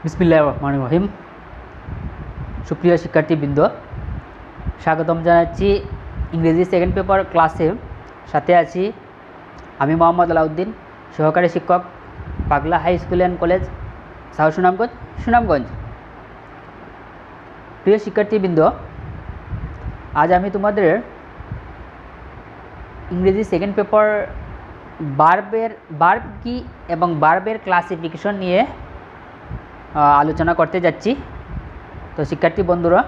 বিসমিল্লাহির রহমানির রহিম। সুপ্রিয় শিক্ষার্থীবৃন্দ, স্বাগতম জানাচ্ছি ইংরেজি সেকেন্ড পেপার ক্লাসে। সাথে আছি আমি মোহাম্মদ আলাউদ্দিন, সহকারী শিক্ষক, Pagla high school and college, south Sunamganj. প্রিয় শিক্ষার্থীবৃন্দ, আজ আমি তোমাদের ইংরেজি সেকেন্ড পেপার বার্ব কি এবং বার্বের ক্লাসিফিকেশন নিয়ে আলোচনা করতে যাচ্ছি। তো শিক্ষার্থী বন্ধুরা,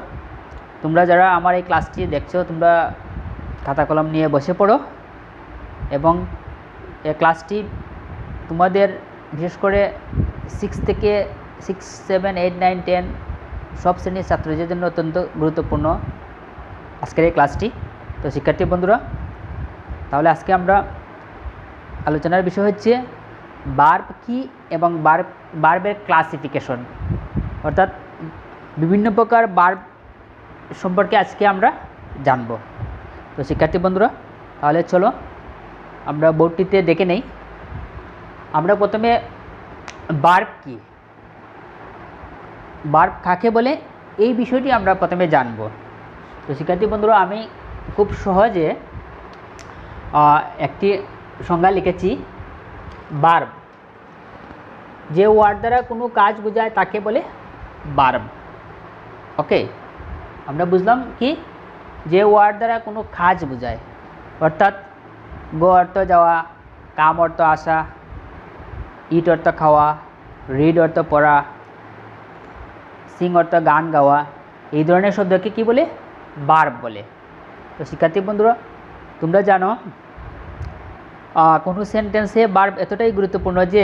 তোমরা যারা আমার এই ক্লাসটি দেখছো, তোমরা খাতা কলম নিয়ে বসে পড়ো এবং এই ক্লাসটি তোমাদের বিশেষ করে 6 থেকে 6, 7, 8, 9, 10 সব শ্রেণীর ছাত্রদের জন্য অত্যন্ত গুরুত্বপূর্ণ আজকের এই ক্লাসটি। তো শিক্ষার্থী বন্ধুরা, তাহলে আজকে আমরা আলোচনার বিষয় হচ্ছে বার্ব কি এবং বার্বের ক্লাসিফিকেশন, অর্থাৎ বিভিন্ন প্রকার বার্ব সম্পর্কে আজকে আমরা জানব। তো শিক্ষার্থী বন্ধুরা, তাহলে চলো আমরা বোর্ডটিতে দেখে নেই। আমরা প্রথমে বার্ব কি, বার্ব কাকে বলে, এই বিষয়টি আমরা প্রথমে জানব। তো শিক্ষার্থী বন্ধুরা, আমি খুব সহজে একটি সংজ্ঞা লিখেছি। বার্ব, যে ওয়ার্ড দ্বারা কোনো কাজ বোঝায় তাকে বলে বার্ব। ওকে, আমরা বুঝলাম কি, যে ওয়ার্ড দ্বারা কোনো কাজ বোঝায়, অর্থাৎ গো অর্থ যাওয়া, কাম অর্থ আসা, ইট অর্থ খাওয়া, রিড অর্থ পড়া, সিং অর্থ গান গাওয়া, এই ধরনের শব্দকে কি বলে? বার্ব বলে। তো শিক্ষার্থী বন্ধুরা, তোমরা জানো কোনো সেন্টেন্সে বার্ব এতটাই গুরুত্বপূর্ণ যে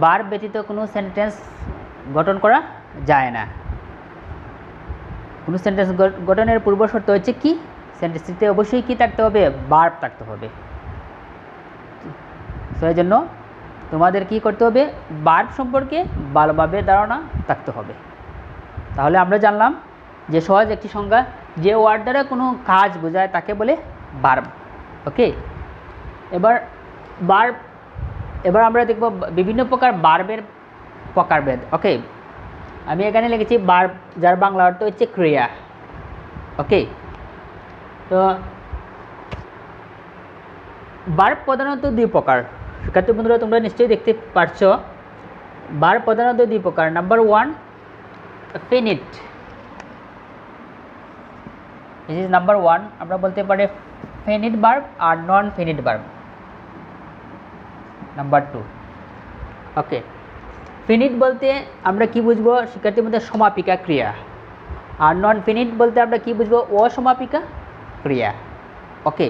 বার্ব ব্যতীত কোনো সেন্টেন্স গঠন করা যায় না। কোনো সেন্টেন্স গঠনের পূর্ব শর্ত হচ্ছে কি, সেন্টেন্সটিতে অবশ্যই কি থাকতে হবে? বার্ব থাকতে হবে। তো এই জন্য তোমাদের কি করতে হবে? বার্ব সম্পর্কে ভালোভাবে ধারণা থাকতে হবে। তাহলে আমরা জানলাম যে সহজ একটি সংজ্ঞা, যে ওয়ার্ড দ্বারা কোনো কাজ বোঝায় তাকে বলে বার্ব। ওকে, এবার আমরা দেখব বিভিন্ন প্রকার বার্বের প্রকারভেদ। ওকে, আমি এখানে লিখেছি বার্ব, যার বাংলা অর্থ হচ্ছে ক্রিয়া। ওকে, তো বার্ব প্রধানত দুই প্রকার। শিক্ষার্থী বন্ধুরা, তোমরা নিশ্চয়ই দেখতে পারছো বার্ব প্রধানত দুই প্রকার। নাম্বার 1, ফিনিট। This is number 1। আমরা বলতে পারি ফিনিট বার্ব আর নন ফিনিট বার্ব। নাম্বার 2, ওকে, ফিনিট বলতে আমরা কি বুঝবো শিক্ষার্থীর মধ্যে? সমাপিকা ক্রিয়া। আর নন ফিনিট বলতে আমরা কি বুঝবো? অসমাপিকা ক্রিয়া। ওকে,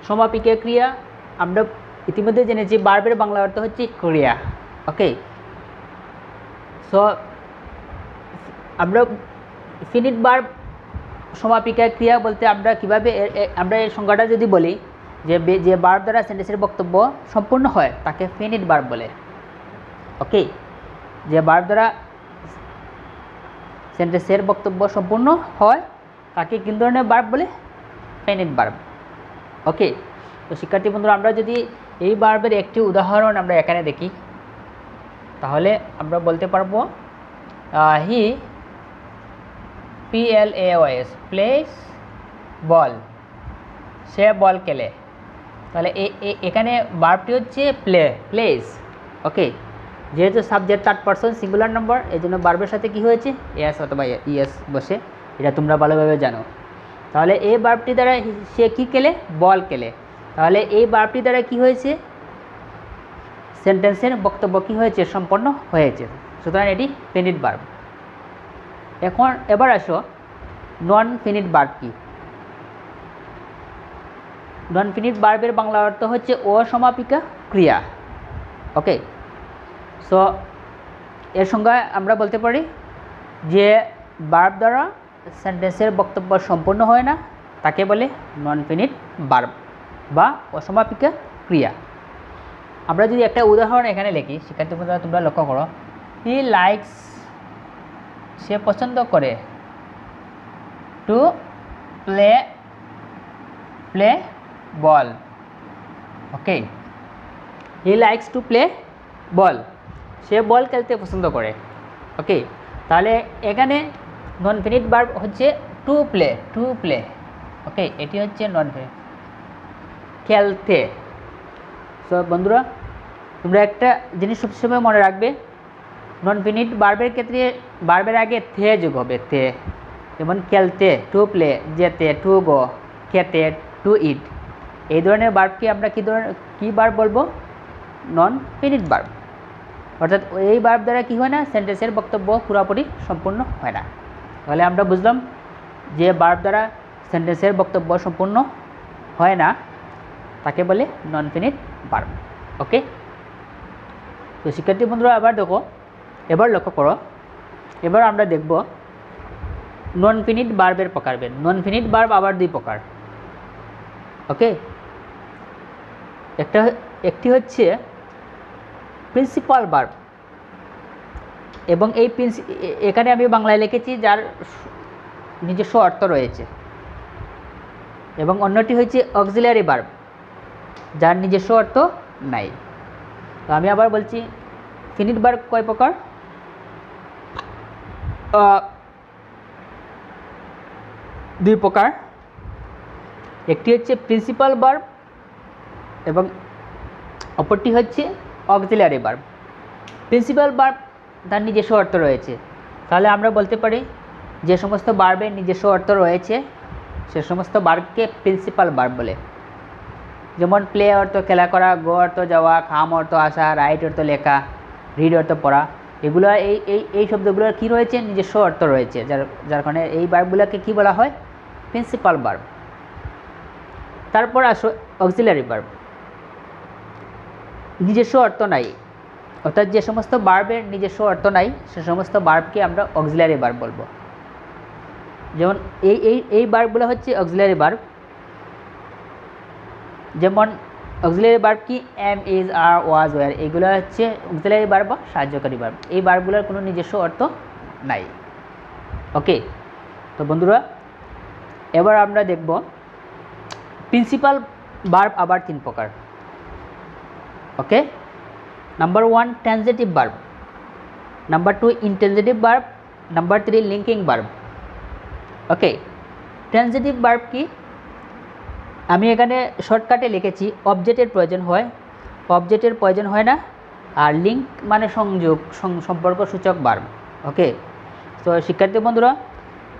সমাপিকা ক্রিয়া আমরা ইতিমধ্যে জেনেছি বার্বের বাংলা অর্থ হচ্ছে ক্রিয়া। ওকে, সো আমরা ফিনিট বার্ব সমাপিকা ক্রিয়া বলতে আমরা কিভাবে, আমরা এই সংজ্ঞাটা যদি বলি, যে বার্ব দ্বারা সেন্টেন্সের বক্তব্য সম্পূর্ণ হয় তাকে ফিনিট বার্ব বলে। ওকে, যে বার্ব দ্বারা সেন্টেন্সের বক্তব্য সম্পূর্ণ হয় তাকে কোন ধরনের বার্ব বলে? ফিনিট বার্ব। ওকে, তো শিক্ষার্থী বন্ধুরা, আমরা যদি এই বার্বের একটি উদাহরণ আমরা এখানে দেখি, তাহলে আমরা বলতে পারবো হি PLAYS প্লেস বল, সে বল খেলে। তাহলে এখানে বার্বটি হচ্ছে প্লেস। ওকে, যেহেতু subject third person singular number, এই জন্য বার্বের সাথে কি হয়েছে? এস অথবা ইএস বসে, এটা তোমরা ভালোভাবে জানো। তাহলে এই বার্বটি দ্বারা সে কি খেলে? বল খেলে। তাহলে এই বার্বটি দ্বারা কি হয়েছে? সেন্টেন্সের বক্তব্য কি হয়েছে? সম্পন্ন হয়েছে। সুতরাং এটি ফিনিট বার্ব। এবার আসো নন ফিনিট বার্ব কি। নন ফিনিট বার্বের বাংলা অর্থ হচ্ছে অসমাপিকা ক্রিয়া। ওকে, সো এর সংজ্ঞায় আমরা বলতে পারি যে বার্ব দ্বারা সেন্টেন্সের বক্তব্য সম্পূর্ণ হয় না তাকে বলে নন ফিনিট বার্ব বা অসমাপিকা ক্রিয়া। আমরা যদি একটা উদাহরণ এখানে লিখি, শিক্ষার্থী বন্ধুরা তোমরা লক্ষ্য করো, হি লাইকস, সে পছন্দ করে, to play ball. Okay, he likes to play ball, সে বল খেলতে পছন্দ করে। ওকে, তাহলে এখানে নন ফিনিট ভার্ব হচ্ছে টু প্লে। ওকে, এটি হচ্ছে নন ফিনিট খেলতে। সো বন্ধুরা, তোমরা একটা জিনিস সবসময় মনে রাখবে, নন ফিনিট ভার্বের ক্ষেত্রে ভার্বের আগে থে যোগ হবে, থে। যেমন খেলতে টু প্লে, যেতে টু গো, খেতে টু ইট। এই ধরনের ভার্বকে আমরা কী ভার্ব বলবো? নন ফিনিট ভার্ব। অর্থাৎ এই ভার্ব দ্বারা কী হয় না, সেন্টেন্সের বক্তব্য পুরোপুরি সম্পূর্ণ হয় না। তাহলে আমরা বুঝলাম যে ভার্ব দ্বারা সেন্টেন্সের বক্তব্য সম্পূর্ণ হয় না তাকে বলে নন ফিনিট ভার্ব। ওকে, তো শিক্ষার্থী বন্ধুরা এবার লক্ষ্য করো, এবার আমরা দেখব নন ফিনিট ভার্বের প্রকারভেদ। নন ফিনিট ভার্ব আবার দুই প্রকার। ওকে, একটি হচ্ছে প্রিন্সিপাল ভার্ব, এবং এখানে আমি বাংলায় লিখেছি যার নিজস্ব অর্থ রয়েছে, এবং অন্যটি হচ্ছে অক্সিলারি ভার্ব, যার নিজস্ব অর্থ নাই। তো আমি আবার বলছি, ফিনিট ভার্ব কয় প্রকার? দুই প্রকার। একটি হচ্ছে প্রিন্সিপাল ভার্ব এবং অপরটি হচ্ছে অক্সিলারি ভার্ব। প্রিন্সিপাল ভার্ব তার নিজস্ব অর্থ রয়েছে, তাহলে আমরা বলতে পারি যে সমস্ত ভার্বের নিজস্ব অর্থ রয়েছে সে সমস্ত ভার্বকে প্রিন্সিপাল ভার্ব বলে। যেমন প্লে অর্থ খেলা করা, গো অর্থ যাওয়া, কাম অর্থ আসা, রাইট অর্থ লেখা, রিড অর্থ পড়া। এগুলো এই শব্দগুলোর কী রয়েছে? নিজস্ব অর্থ রয়েছে, যার কারণে এই ভার্বগুলোকে কী বলা হয়? Principal verb. তারপর আসো অক্সিলারি ভার্ব। নিজস্ব অর্থ নাই, অর্থাৎ যে সমস্ত ভার্বের নিজস্ব অর্থ নাই সে সমস্ত ভার্বকে আমরা অক্সিলারি ভার্ব বলবো। যেমন এই ভার্বগুলো হচ্ছে অক্সিলারি ভার্ব। যেমন অক্সিলারি ভার্ব কি? Am, is, are, was, were, এগুলো হচ্ছে অক্সিলারি ভার্ব বা সাহায্যকারী ভার্ব। এই ভার্বগুলোর কোনো নিজস্ব অর্থ নাই। ওকে, তো বন্ধুরা, এবার আমরা দেখব প্রিন্সিপাল ভার্ব আবার তিন প্রকার। Okay, number 1 transitive verb, number 2 intransitive verb, number 3 linking verb. Okay, transitive verb কি? আমি এখানে শর্টকাটে লিখেছি অবজেক্টের প্রয়োজন হয় না, আর লিঙ্ক মানে সংযোগ, সম্পর্ক সূচক ভার্ব। ওকে, তো শিক্ষার্থী বন্ধুরা,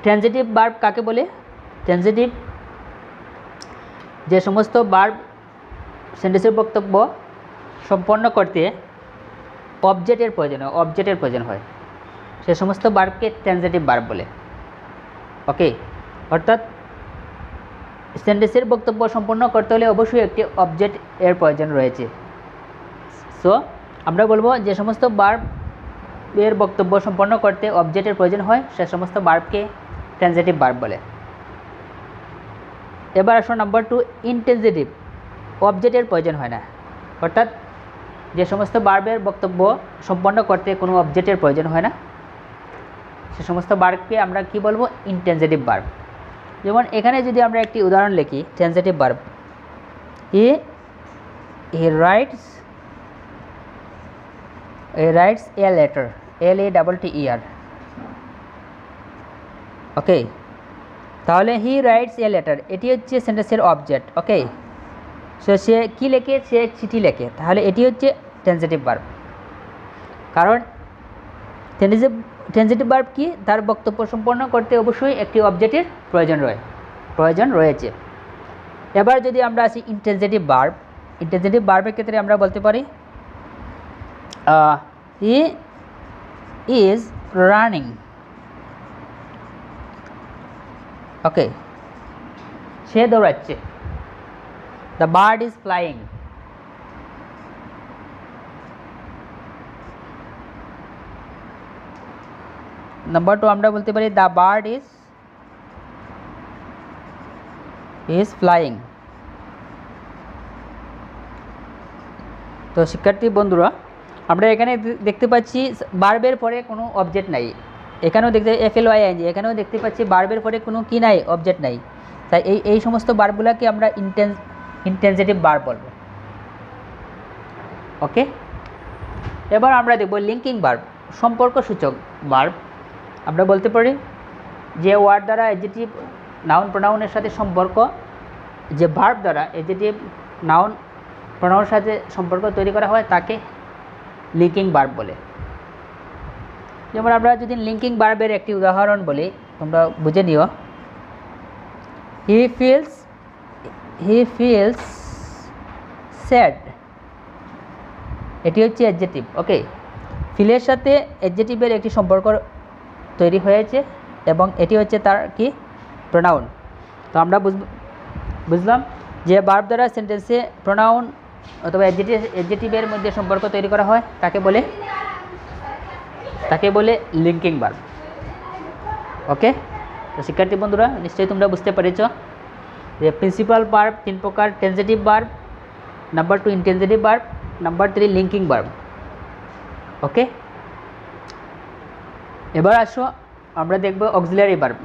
ট্রানজিটিভ ভার্ব কাকে বলে? ট্রানজিটিভ যে সমস্ত ভার্ব সেন্টেন্সের বক্তব্য সম্পন্ন করতে অবজেক্টের প্রয়োজন হয় সে সমস্ত ভার্বকে ট্রানজিটিভ ভার্ব বলে। ওকে, অর্থাৎ সেন্টেন্সের বক্তব্য সম্পন্ন করতে হলে অবশ্যই একটি অবজেক্ট এর প্রয়োজন রয়েছে। সো আমরা বলবো যে সমস্ত ভার্বের বক্তব্য সম্পন্ন করতে অবজেক্টের প্রয়োজন হয় সে সমস্ত ভার্বকে ট্রানজিটিভ ভার্ব বলে। এবার আসো নাম্বার 2 ইন্ট্রানজিটিভ, অবজেক্টের প্রয়োজন হয় না, অর্থাৎ যে সমস্ত ভার্বের বক্তব্য সম্পন্ন করতে কোনো অবজেক্টের প্রয়োজন হয় না সে সমস্ত ভার্বকে আমরা কি বলবো? Intransitive verb. যেমন এখানে যদি আমরা একটি উদাহরণ লিখি, transitive verb, he writes a letter, LATTER। ওকে, তাহলে হি রাইটস এ লেটার এটি হচ্ছে সেন্টেন্সের অবজেক্ট। ওকে, সো সে কী লেখে? সে চিঠি লেখে। তাহলে এটি হচ্ছে ট্রানজিটিভ ভার্ব। কারণ ট্রানজিটিভ ভার্ব কি? তার বক্তব্য সম্পন্ন করতে অবশ্যই একটি অবজেক্টের প্রয়োজন রয়েছে। এবার যদি আমরা আসি ইন্ট্রানজিটিভ ভার্বের ক্ষেত্রে আমরা বলতে পারি হি ইজ রানিং। ওকে, সে দৌড়াচ্ছে। The bird is flying. Number 2 আমরা বলতে পারি দ্য বার্ড ইজ ফ্লাইং। তো শিক্ষার্থী বন্ধুরা, আমরা এখানে দেখতে পাচ্ছি ভার্বের পরে কোনো অবজেক্ট নাই। এখানেও FLYING, এখানেও দেখতে পাচ্ছি ভার্বের পরে কোনো কি নাই? অবজেক্ট নাই। তাই এই সমস্ত ভার্বগুলোকে আমরা ইন্ট্রানজিটিভ ভার্ব বলবো। ওকে, এবার আমরা দেখব লিঙ্কিং ভার্ব, সম্পর্কসূচক ভার্ব। আমরা বলতে পারি যে ওয়ার্ড দ্বারা অ্যাডজেক্টিভ নাউন প্রোনাউনের সাথে সম্পর্ক, যে ভার্ব দ্বারা অ্যাডজেক্টিভ নাউন প্রোনাউনের সাথে সম্পর্ক তৈরি করা হয় তাকে লিঙ্কিং ভার্ব বলে। যেমন আমরা যদি লিঙ্কিং ভার্বের একটি উদাহরণ বলি, তোমরা বুঝে নিও। হি ফিলস স্যাড, এটি হচ্ছে অ্যাডজেক্টিভ। ওকে, ফিলের সাথে অ্যাডজেক্টিভের একটি সম্পর্ক তৈরি হয়েছে এবং এটি হচ্ছে তার কি প্রোনাউন। তো আমরা বুঝলাম যে ভার্ব দ্বারা সেন্টেন্সে প্রোনাউন অথবা অ্যাডজেক্টিভের মধ্যে সম্পর্ক তৈরি করা হয় তাকে বলে লিঙ্কিং ভার্ব। ওকে, তো শিক্ষার্থী বন্ধুরা নিশ্চয়ই তোমরা বুঝতে পেরেছ যে প্রিন্সিপাল ভার্ব 3 প্রকার: transitive verb, number 2 intransitive verb, number 3 linking verb. Okay, এবার আসো আমরা দেখব অক্সিলারি ভার্ব।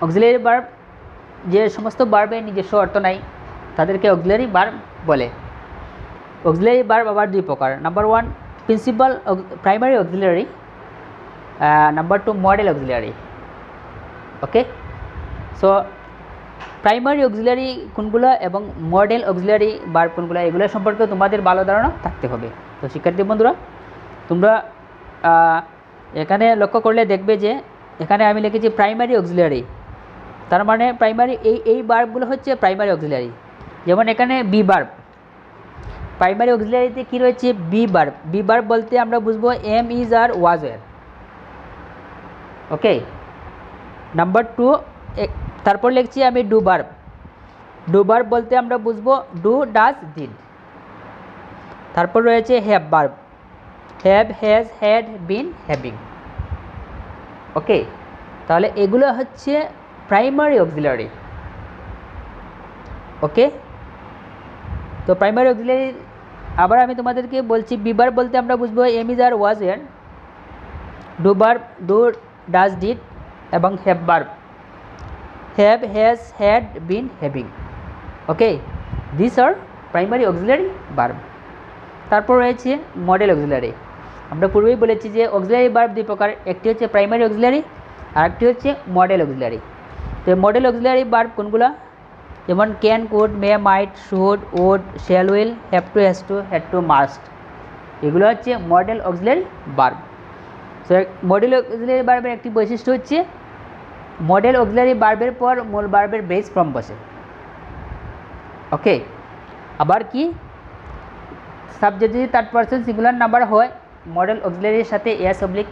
অক্সিলারি ভার্ব, যে সমস্ত ভার্বের নিজস্ব অর্থ নাই তাদেরকে অক্সিলারি ভার্ব বলে। অক্সিলারি ভার্ব আবার 2 প্রকার: number 1 primary auxiliary, number 2 modal auxiliary. Okay, so primary auxiliary কোনগুলো এবং মডেল অক্সিলারি ভার্ব কোনগুলো, এগুলো সম্পর্কে তোমাদের ভালো ধারণা থাকতে হবে। তো শিক্ষার্থী বন্ধুরা, তোমরা এখানে লক্ষ্য করলে দেখবে যে এখানে আমি লিখেছি প্রাইমারি অক্সিলারি, তার মানে প্রাইমারি এই ভার্বগুলো হচ্ছে প্রাইমারি অক্সিলারি। যেমন এখানে বি ভার্ব, প্রাইমারি অক্সিলারিতে কী রয়েছে? Be verb. বি ভার্ব বলতে আমরা বুঝবো am, is, are, was, were. Okay, number 2 তারপর লিখছি আমি ডু ভার্ব। ডু ভার্ব বলতে আমরা বুঝবো ডু, ডাজ, ডিড। তারপর রয়েছে have verb, have, has, had, been, having. Okay, তাহলে এগুলো হচ্ছে প্রাইমারি অক্সিলারি। ওকে, তো প্রাইমারি অক্সিলারি আবার আমি তোমাদেরকে বলছি, বি ভার্ব বলতে আমরা বুঝবো am, is, are, was, were. Do verb do, does, did, এবং have verb have, has, had, been, having. Okay, this are primary auxiliary verb. তারপর রয়েছে মডেল অক্সিলারি। আমরা পূর্বেই বলেছি যে অক্সিলারি ভার্ব 2 প্রকার, একটি হচ্ছে প্রাইমারি অক্সিলারি আর একটি হচ্ছে মডেল অক্সিলারি। তো মডেল অক্সিলারি ভার্ব কোনগুলো? যেমন can, could, may, might, should, would, shall, will, have to, has to, had to, must. এগুলো হচ্ছে modal auxiliary verb. So modal auxiliary ভার্বের একটি বৈশিষ্ট্য হচ্ছে মডেল অক্সিলারি ভার্বের পর মূল ভার্বের বেস ফর্ম বসে। ওকে, আবার কি সাবজেক্ট যদি থার্ড পারসন সিঙ্গুলার নাম্বার হয়, মডেল অক্সিলারির সাথে এস অবলিক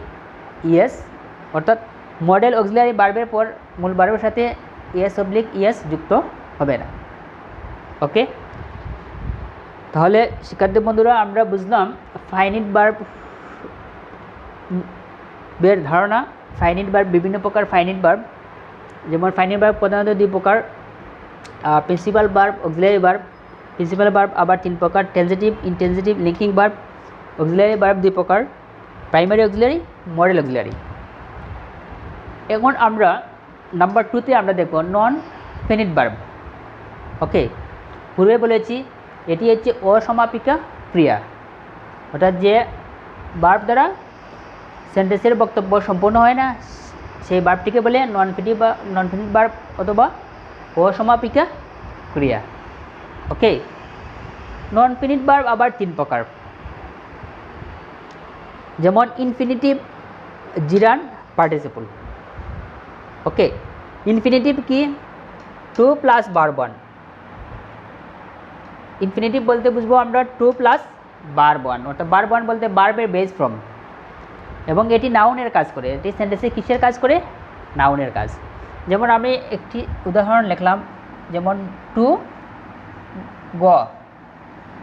ইএস, অর্থাৎ মডেল অক্সিলারি ভার্বের পর মূল ভার্বের সাথে এস অবলিক ইএস যুক্ত হবে না। ওকে, তাহলে শিক্ষার্থী বন্ধুরা আমরা বুঝলাম ফাইনিট ভার্ব বের ধারণা। ফাইনিট ভার্ব বিভিন্ন প্রকার। ফাইনিট ভার্ব যেমন ফাইনিট ভার্ব প্রধানত 2 প্রকার: principal verb, auxiliary verb. Principal verb আবার 3 প্রকার: transitive, intransitive, linking verb. Auxiliary verb 2 প্রকার: প্রাইমারি অক্সিলারি, মডেল অক্সিলারি। এখন আমরা নাম্বার 2তে আমরা দেখব নন ফিনিট ভার্ব। ওকে, পূর্বে বলেছি এটি হচ্ছে অসমাপিকা ক্রিয়া, অর্থাৎ যে ভার্ব দ্বারা সেন্টেন্সের বক্তব্য সম্পূর্ণ হয় না সেই ভার্বটিকে বলে নন ফিনিট ভার্ব অথবা অসমাপিকা ক্রিয়া। ওকে, নন ফিনিট ভার্ব আবার 3 প্রকার, যেমন ইনফিনিটিভ, জিরান, পার্টিসিপল। ওকে, ইনফিনিটিভ কি? 2 প্লাস ভার্ব 1। ইনফিনিটিভ বলতে বুঝবো আমরা 2 প্লাস ভার্ব 1, অর্থাৎ ভার্ব 1 বলতে ভার্বের বেস ফর্ম, এবং এটি নাউনের কাজ করে। এটি সেন্টেন্সে কিসের কাজ করে? নাউনের কাজ। যেমন আমি একটি উদাহরণ লিখলাম, যেমন টু গো,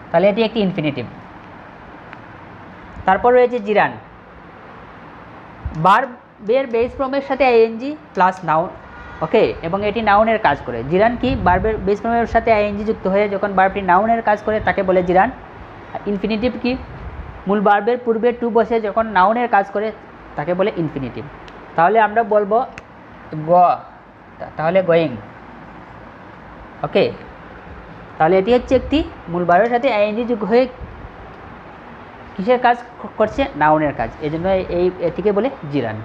তাহলে এটি একটি ইনফিনিটিভ। তারপর রয়েছে জিরান, ভার্বের বেস ফর্মের সাথে আইএনজি প্লাস নাউন। ওকে, এবং এটি নাউনের কাজ করে। জিরান কি? ভার্বের বেস ফর্মের সাথে আইএনজি যুক্ত হয়ে যখন ভার্বটি নাউনের কাজ করে তাকে বলে জিরান। ইনফিনিটিভ কি? মূল ভার্বের পূর্বে টু বসে যখন নাউনের কাজ করে তাকে বলে ইনফিনিটিভ। তাহলে আমরা বলবো গ, তাহলে গোয়িং। ওকে, তাহলে এটি হচ্ছে একটি মূল ভার্বের সাথে আইএনজি যুক্ত হয়ে কিসের কাজ করছে, নাউনের কাজ, এই জন্য এটিকে বলে জিরান।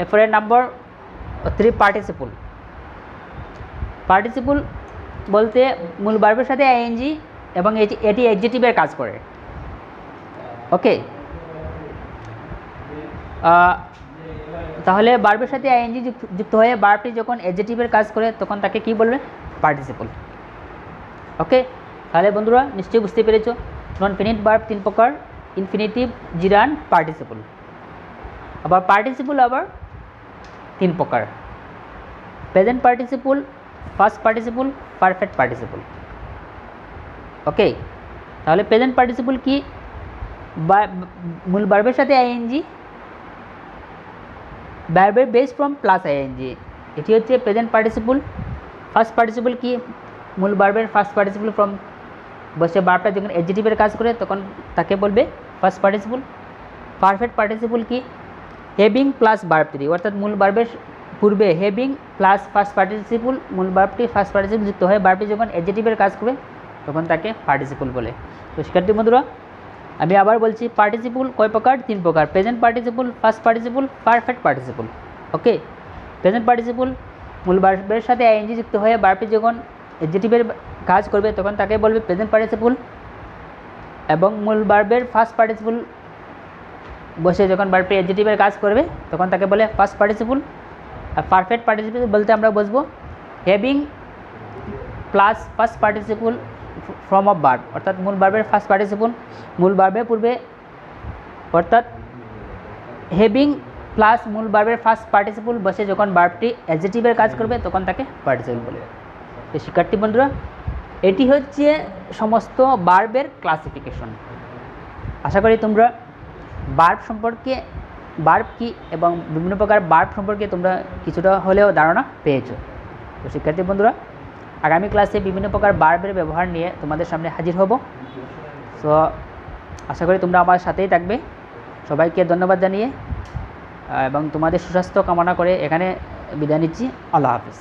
এরপরে নাম্বার 3 পার্টিসিপল। পার্টিসিপল বলতে মূল ভার্বের সাথে আইএনজি এবং এটি অ্যাডজেক্টিভের কাজ করে। ওকে, তাহলে ভার্বের সাথে আইএনজি যুক্ত হয়ে ভার্বটি যখন অ্যাডজেক্টিভের কাজ করে তখন তাকে কি বলবে, পার্টিসিপল। ওকে, তাহলে বন্ধুরা নিশ্চয়ই বুঝতে পেরেছো নন ফিনিট ভার্ব 3 প্রকার, ইনফিনিটিভ, জিরান, পার্টিসিপল। আবার পার্টিসিপল আবার 3 প্রকার, present participle, past participle, perfect participle. Okay, তাহলে প্রেজেন্ট পার্টিসিপল কি, মূল ভার্বের সাথে আইএনজি, ভার্বের বেস ফর্ম প্লাস আইএনজি, এটি হচ্ছে প্রেজেন্ট পার্টিসিপল। ফার্স্ট পার্টিসিপল কি, মূল ভার্বের ফার্স্ট পার্টিসিপল ফর্ম বসে ভার্বটা যখন অ্যাডজেক্টিভের কাজ করে তখন তাকে বলবে ফার্স্ট পার্টিসিপল। পারফেক্ট পার্টিসিপল কি, হ্যাভিং প্লাস ভার্ব 3, অর্থাৎ মূল ভার্বের পূর্বে হ্যাভিং প্লাস ফার্স্ট পার্টিসিপল, মূল ভার্বটি ফার্স্ট পার্টিসিপল যুক্ত হয়ে ভার্বটি যখন অ্যাডজেক্টিভের কাজ করবে তখন তাকে পার্টিসিপল বলে। তো শিক্ষার্থী বন্ধুরা আমি আবার বলছি, পার্টিসিপল কয় প্রকার, 3 প্রকার, present participle, past participle, perfect participle. Okay, present participle মূল ভার্বের সাথে আইএনজি যুক্ত হয়ে ভার্বটি যখন অ্যাডজেক্টিভের কাজ করবে তখন তাকে বলবে প্রেজেন্ট পার্টিসিপল, এবং মূল ভার্বের ফার্স্ট পার্টিসিপল বসে যখন ভার্বটি অ্যাডজেক্টিভের কাজ করবে তখন তাকে বলে ফার্স্ট পার্টিসিপল। আর পারফেক্ট পার্টিসিপল বলতে আমরা বুঝবো having plus first participle form of verb, অর্থাৎ মূল ভার্বের ফার্স্ট পার্টিসিপল মূল ভার্বের পূর্বে, অর্থাৎ হ্যাভিং প্লাস মূল ভার্বের ফার্স্ট পার্টিসিপল বসে যখন ভার্বটি অ্যাডজেক্টিভের কাজ করবে তখন তাকে পার্টিসিপল বলে। তো শিক্ষার্থী বন্ধুরা এটি হচ্ছে সমস্ত ভার্বের ক্লাসিফিকেশন। আশা করি তোমরা ভার্ব সম্পর্কে, ভার্ব কী এবং বিভিন্ন প্রকার ভার্ব সম্পর্কে তোমরা কিছুটা হলেও ধারণা পেয়েছো। তো শিক্ষার্থী বন্ধুরা আগামী ক্লাসে বিভিন্ন প্রকার ভার্বের ব্যবহার নিয়ে তোমাদের সামনে হাজির হব। সো আশা করি তোমরা আমার সাথেই থাকবে। সবাইকে ধন্যবাদ জানিয়ে এবং তোমাদের সুস্বাস্থ্য কামনা করে এখানে বিদায় নিচ্ছি। আল্লাহ হাফিজ।